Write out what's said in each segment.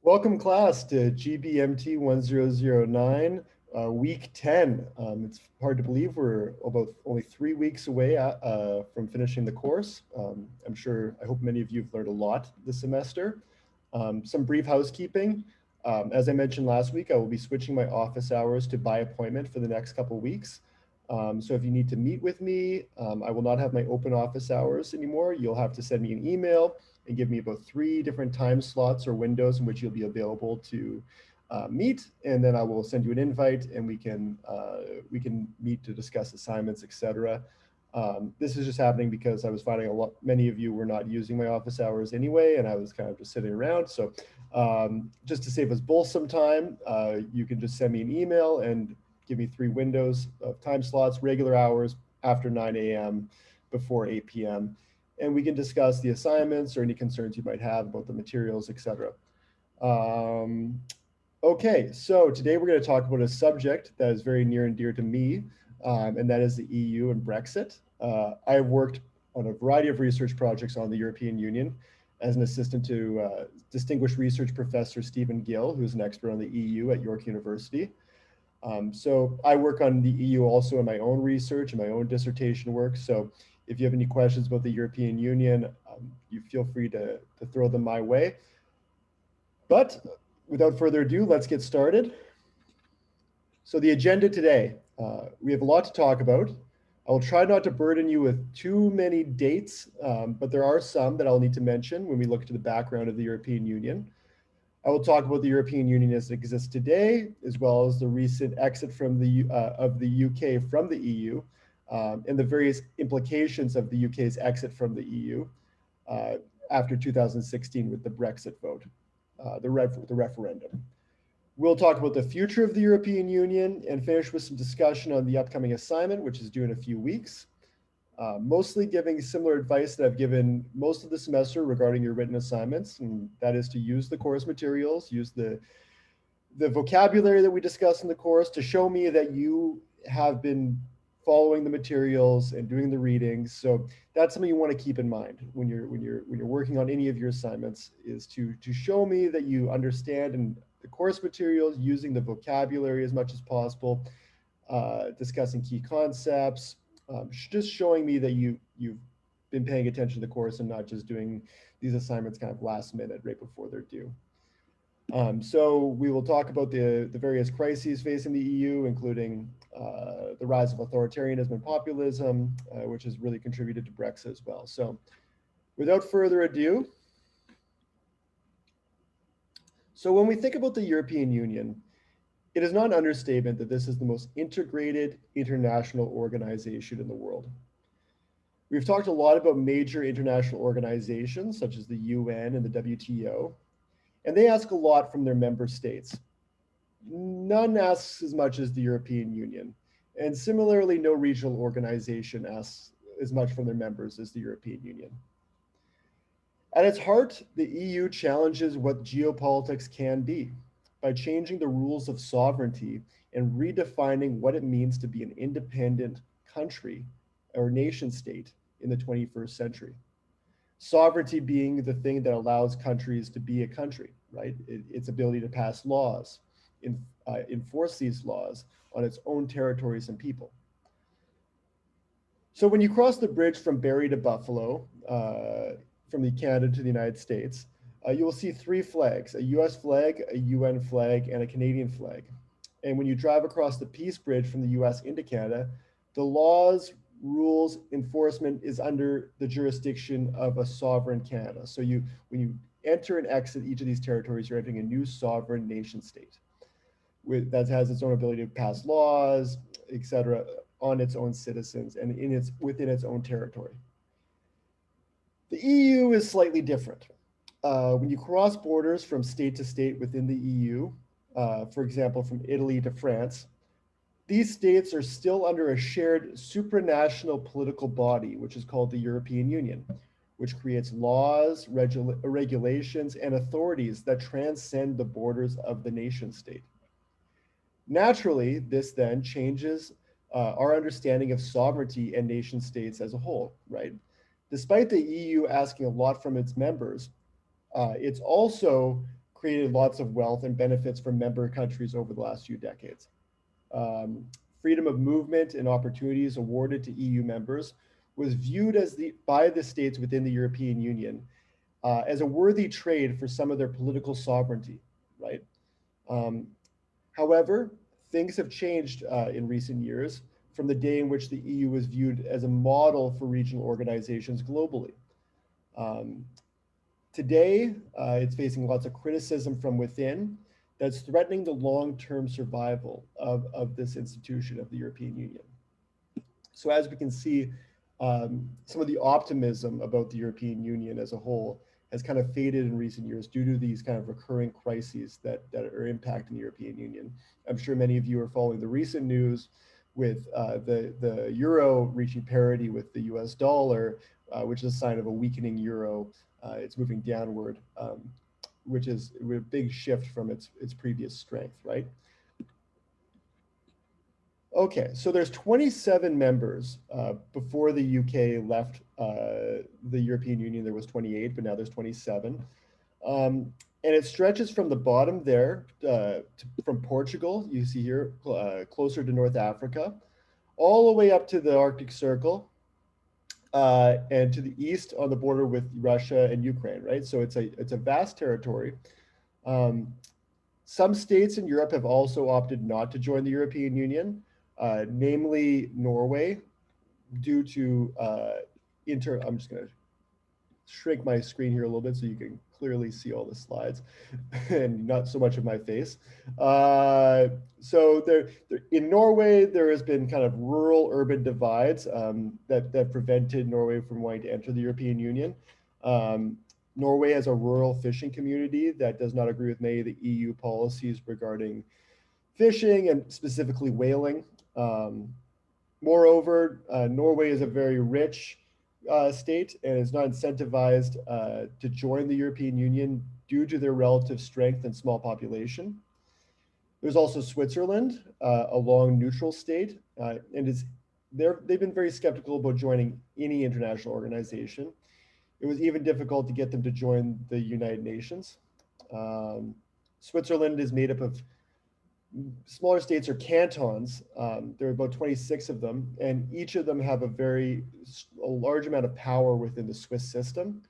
Welcome class to GBMT 1009, week 10. It's hard to believe we're about only 3 weeks away from finishing the course. I hope many of you have learned a lot this semester. Some brief housekeeping. As I mentioned last week, I will be switching my office hours to by appointment for the next couple of weeks. So if you need to meet with me, I will not have my open office hours anymore. You'll have to send me an email and give me about 3 different time slots or windows in which you'll be available to meet. And then I will send you an invite and we can meet to discuss assignments, etc. This is just happening because I was finding many of you were not using my office hours anyway, and I was kind of just sitting around. So just to save us both some time, you can just send me an email and give me 3 windows of time slots, regular hours after 9 a.m., before 8 p.m. And we can discuss the assignments or any concerns you might have about the materials, etc. Okay, so today we're going to talk about a subject that is very near and dear to me, and that is the EU and Brexit. I have worked on a variety of research projects on the European Union as an assistant to distinguished research professor Stephen Gill, who's an expert on the EU at York University. So I work on the EU also in my own research and my own dissertation work. So if you have any questions about the European Union, you feel free to throw them my way. But without further ado, let's get started. So the agenda today, we have a lot to talk about. I will try not to burden you with too many dates, but there are some that I'll need to mention when we look to the background of the European Union. I will talk about the European Union as it exists today, as well as the recent exit of the UK from the EU, and the various implications of the UK's exit from the EU after 2016 with the Brexit vote, the referendum. We'll talk about the future of the European Union and finish with some discussion on the upcoming assignment, which is due in a few weeks. Mostly giving similar advice that I've given most of the semester regarding your written assignments, and that is to use the course materials, use the vocabulary that we discuss in the course to show me that you have been following the materials and doing the readings. So that's something you want to keep in mind when you're working on any of your assignments, is to show me that you understand and the course materials, using the vocabulary as much as possible, discussing key concepts, just showing me that you've been paying attention to the course and not just doing these assignments kind of last minute right before they're due. So we will talk about the various crises facing the EU, including the rise of authoritarianism and populism, which has really contributed to Brexit as well. So without further ado, so when we think about the European Union, it is not an understatement that this is the most integrated international organization in the world. We've talked a lot about major international organizations such as the UN and the WTO, and they ask a lot from their member states. None asks as much as the European Union. And similarly, no regional organization asks as much from their members as the European Union. At its heart, the EU challenges what geopolitics can be by changing the rules of sovereignty and redefining what it means to be an independent country or nation state in the 21st century. Sovereignty being the thing that allows countries to be a country, right? Its ability to pass laws, enforce these laws on its own territories and people. So when you cross the bridge from Barrie to Buffalo, from the Canada to the United States, you will see 3 flags: a US flag, a UN flag, and a Canadian flag. And when you drive across the Peace Bridge from the US into Canada, the laws, rules, enforcement is under the jurisdiction of a sovereign Canada. So when you enter and exit each of these territories, you're entering a new sovereign nation state that has its own ability to pass laws, etc., on its own citizens and within its own territory. The EU is slightly different. When you cross borders from state to state within the EU, for example, from Italy to France, these states are still under a shared supranational political body, which is called the European Union, which creates laws, regulations, and authorities that transcend the borders of the nation state. Naturally, this then changes our understanding of sovereignty and nation states as a whole, right? Despite the EU asking a lot from its members, it's also created lots of wealth and benefits for member countries over the last few decades. Um, Freedom of movement and opportunities awarded to EU members was viewed as by the states within the European Union as a worthy trade for some of their political sovereignty, right? Um, However, things have changed in recent years from the day in which the EU was viewed as a model for regional organizations globally. Um, Today, it's facing lots of criticism from within that's threatening the long-term survival of this institution of the European Union. So as we can see, some of the optimism about the European Union as a whole has kind of faded in recent years due to these kind of recurring crises that are impacting the European Union. I'm sure many of you are following the recent news with the euro reaching parity with the US dollar, which is a sign of a weakening euro. It's moving downward, which is a big shift from its previous strength, right? Okay, so there's 27 members. Before the UK left the European Union, there was 28, but now there's 27. And it stretches from the bottom there, from Portugal, you see here, closer to North Africa, all the way up to the Arctic Circle, and to the east on the border with Russia and Ukraine, right? So it's a vast territory. Some states in Europe have also opted not to join the European Union, namely Norway, due to I'm just going to shrink my screen here a little bit so you can clearly see all the slides and not so much of my face. So in Norway, there has been kind of rural-urban divides that prevented Norway from wanting to enter the European Union. Norway has a rural fishing community that does not agree with many of the EU policies regarding fishing and specifically whaling. Moreover, Norway is a very rich state and is not incentivized to join the European Union due to their relative strength and small population. There's also Switzerland, a long neutral state, and they've been very skeptical about joining any international organization. It was even difficult to get them to join the United Nations. Switzerland is made up of smaller states or cantons. There are about 26 of them, and each of them have a large amount of power within the Swiss system.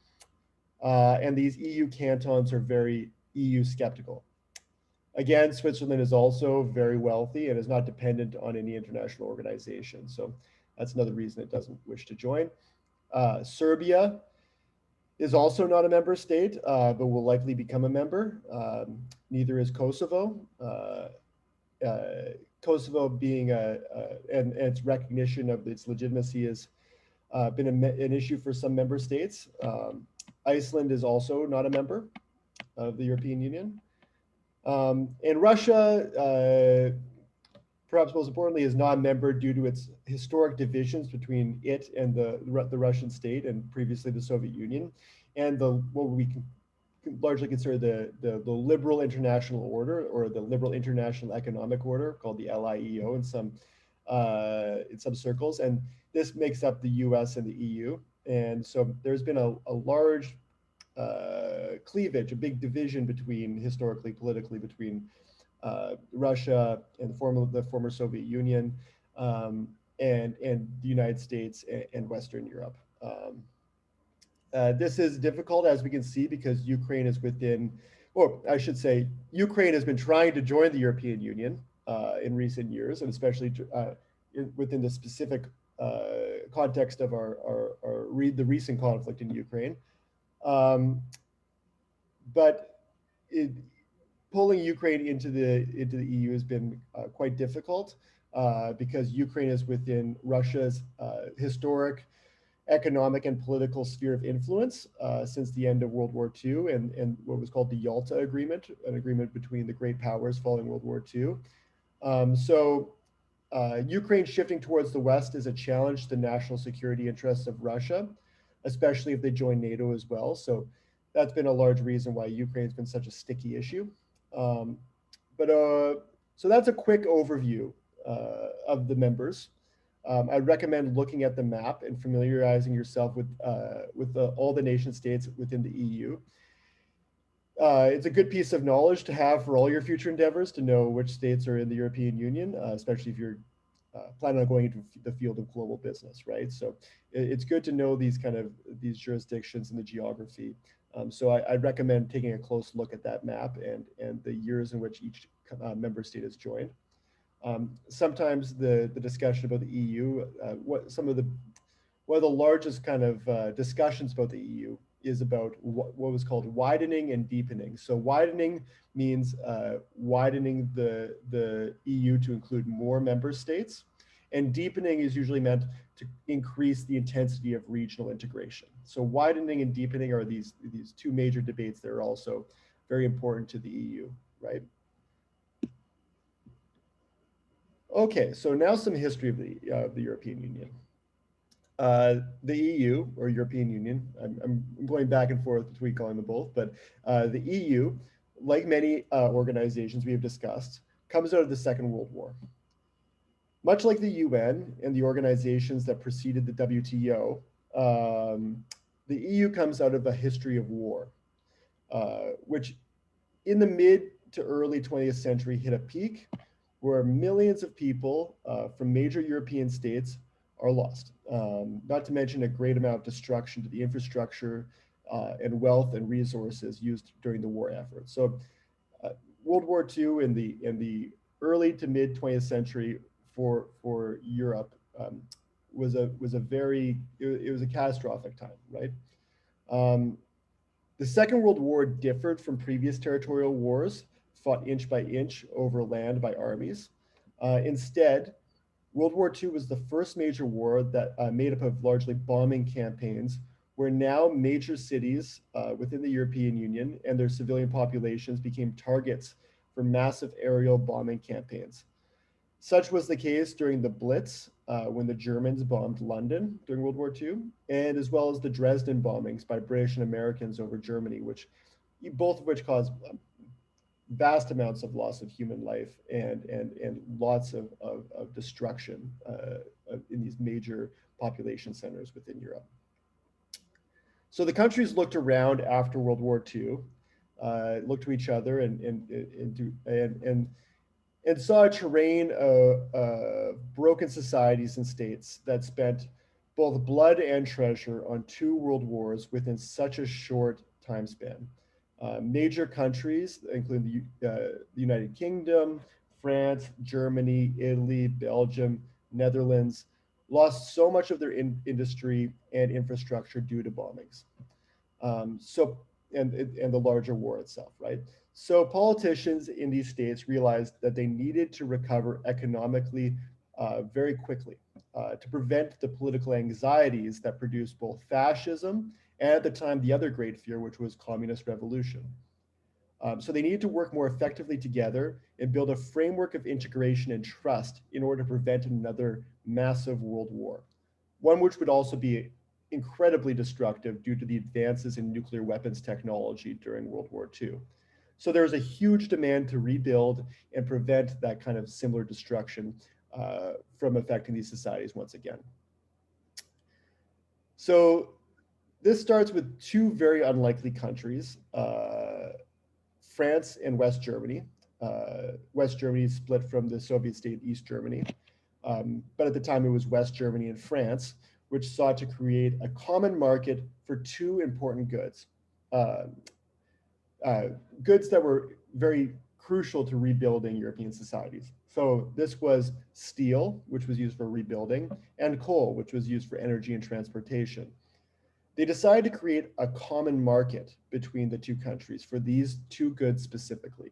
And these EU cantons are very EU skeptical. Again, Switzerland is also very wealthy and is not dependent on any international organization. So that's another reason it doesn't wish to join. Serbia is also not a member state, but will likely become a member. Neither is Kosovo. Kosovo being and its recognition of its legitimacy has been an issue for some member states. Iceland is also not a member of the European Union. And Russia, perhaps most importantly, is not a member due to its historic divisions between it and the Russian state and previously the Soviet Union, and what we can largely consider the liberal international order, or the liberal international economic order, called the LIEO in some circles. And this makes up the US and the EU. And so there's been a large cleavage, a big division historically, politically, between Russia and the former Soviet Union, and the United States and Western Europe. This is difficult, as we can see, because Ukraine is or I should say, Ukraine has been trying to join the European Union in recent years, and especially within the specific context of the recent conflict in Ukraine. But pulling Ukraine into the EU has been quite difficult because Ukraine is within Russia's historic economic and political sphere of influence since the end of World War II and what was called the Yalta Agreement, an agreement between the great powers following World War II. Ukraine shifting towards the West is a challenge to the national security interests of Russia, especially if they join NATO as well. So that's been a large reason why Ukraine's been such a sticky issue. So that's a quick overview of the members. I'd recommend looking at the map and familiarizing yourself with all the nation states within the EU. It's a good piece of knowledge to have for all your future endeavors to know which states are in the European Union, especially if you're planning on going into the field of global business, right? So it's good to know these jurisdictions and the geography. So I'd recommend taking a close look at that map and the years in which each member state has joined. Sometimes the discussion about the EU, one of the largest kind of discussions about the EU is about what was called widening and deepening. So widening means widening the EU to include more member states, and deepening is usually meant to increase the intensity of regional integration. So widening and deepening are these two major debates that are also very important to the EU, right? Okay, so now some history of the European Union. The EU, or European Union, I'm going back and forth between calling them both, but the EU, like many organizations we have discussed, comes out of the Second World War. Much like the UN and the organizations that preceded the WTO, the EU comes out of a history of war, which in the mid to early 20th century hit a peak where millions of people from major European states are lost. Not to mention a great amount of destruction to the infrastructure and wealth and resources used during the war effort. So World War II in the early to mid 20th century for Europe was a catastrophic time, right? The Second World War differed from previous territorial wars fought inch by inch over land by armies. Instead, World War II was the first major war that made up of largely bombing campaigns, where now major cities within the European Union and their civilian populations became targets for massive aerial bombing campaigns. Such was the case during the Blitz, when the Germans bombed London during World War II, and as well as the Dresden bombings by British and Americans over Germany, both of which caused vast amounts of loss of human life and lots of destruction in these major population centers within Europe. So the countries looked around after World War II, looked to each other and saw a terrain of broken societies and states that spent both blood and treasure on two world wars within such a short time span. Major countries, including the United Kingdom, France, Germany, Italy, Belgium, Netherlands, lost so much of their industry and infrastructure due to bombings. And the larger war itself, right? So politicians in these states realized that they needed to recover economically very quickly to prevent the political anxieties that produced both fascism and at the time the other great fear, which was communist revolution. So they needed to work more effectively together and build a framework of integration and trust in order to prevent another massive world war, one which would also be incredibly destructive due to the advances in nuclear weapons technology during World War II. So there was a huge demand to rebuild and prevent that kind of similar destruction from affecting these societies once again. So this starts with two very unlikely countries, France and West Germany. West Germany split from the Soviet state East Germany. But at the time it was West Germany and France, which sought to create a common market for two important goods. Goods that were very crucial to rebuilding European societies. So this was steel, which was used for rebuilding, and coal, which was used for energy and transportation. They decided to create a common market between the two countries for these two goods specifically.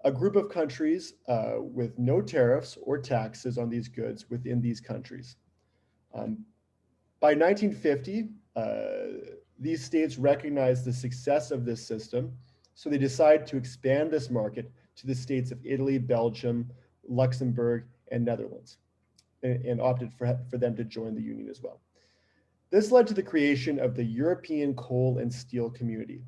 A group of countries with no tariffs or taxes on these goods within these countries. By 1950, these states recognized the success of this system, so they decided to expand this market to the states of Italy, Belgium, Luxembourg, and Netherlands, and opted for them to join the Union as well. This led to the creation of the European Coal and Steel Community.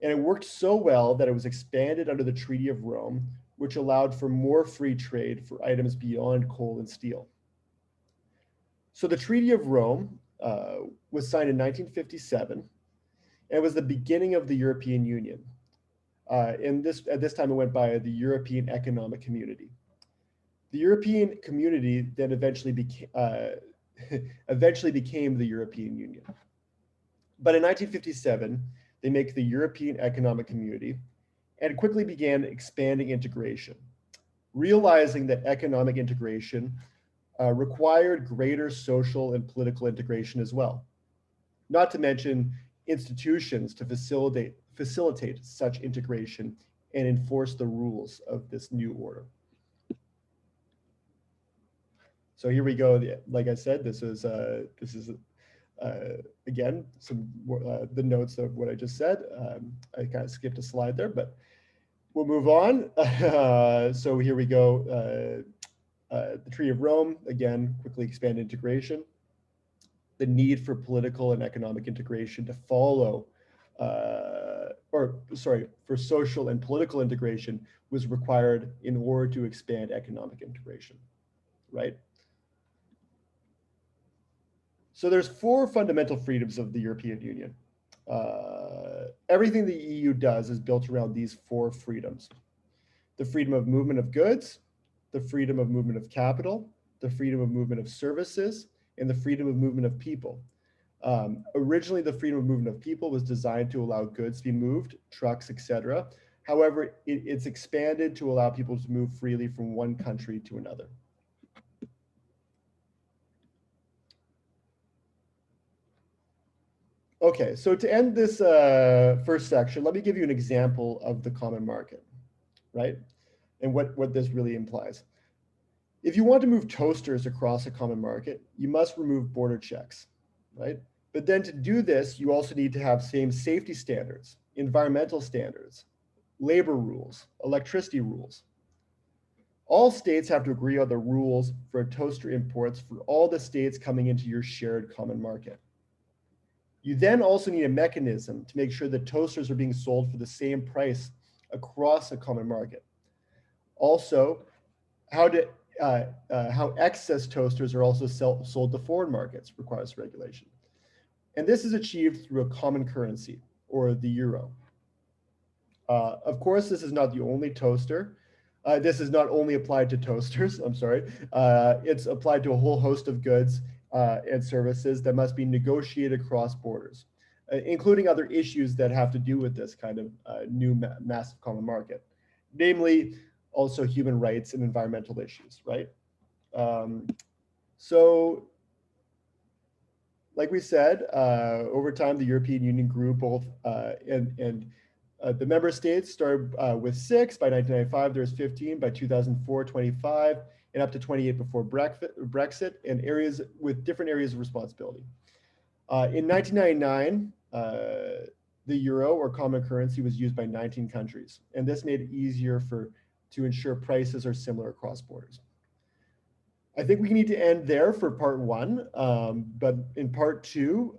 And it worked so well that it was expanded under the Treaty of Rome, which allowed for more free trade for items beyond coal and steel. So the Treaty of Rome was signed in 1957, and it was the beginning of the European Union. At this time, it went by the European Economic Community. The European Community then eventually became the European Union. But in 1957, they make the European Economic Community and quickly began expanding integration, realizing that economic integration required greater social and political integration as well, not to mention institutions to facilitate such integration and enforce the rules of this new order. So here we go. Like I said, this is again the notes of what I just said. I kind of skipped a slide there, but we'll move on. So here we go. The Treaty of Rome, again, quickly expand integration. The need for political and economic integration to follow, for social and political integration was required in order to expand economic integration, right? So there's 4 fundamental freedoms of the European Union. Everything the EU does is built around these 4 freedoms. The freedom of movement of goods, the freedom of movement of capital, the freedom of movement of services, and the freedom of movement of people. Originally, the freedom of movement of people was designed to allow goods to be moved, trucks, etc. However, it's expanded to allow people to move freely from one country to another. Okay, so to end this first section, let me give you an example of the common market, right? And what this really implies. If you want to move toasters across a common market, you must remove border checks, right? But then to do this, you also need to have same safety standards, environmental standards, labor rules, electricity rules. All states have to agree on the rules for toaster imports for all the states coming into your shared common market. You then also need a mechanism to make sure that toasters are being sold for the same price across a common market. Also, how excess toasters are also sold to foreign markets requires regulation. And this is achieved through a common currency, or the euro. Of course, this is not the only toaster. This is not only applied to toasters, I'm sorry. It's applied to a whole host of goods and services that must be negotiated across borders, including other issues that have to do with this kind of new massive common market, namely also human rights and environmental issues, right? So, like we said, over time, the European Union grew both, the member states started with 6. By 1995, there was 15. By 2004, 25, and up to 28 before Brexit, and areas with different areas of responsibility. In 1999, the euro, or common currency, was used by 19 countries, and this made it easier to ensure prices are similar across borders. I think we need to end there for part 1, but in part 2,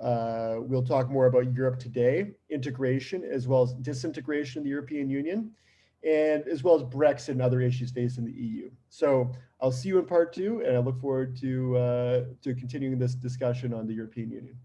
we'll talk more about Europe today, integration, as well as disintegration of the European Union, and as well as Brexit and other issues facing the EU. So I'll see you in part 2, and I look forward to continuing this discussion on the European Union.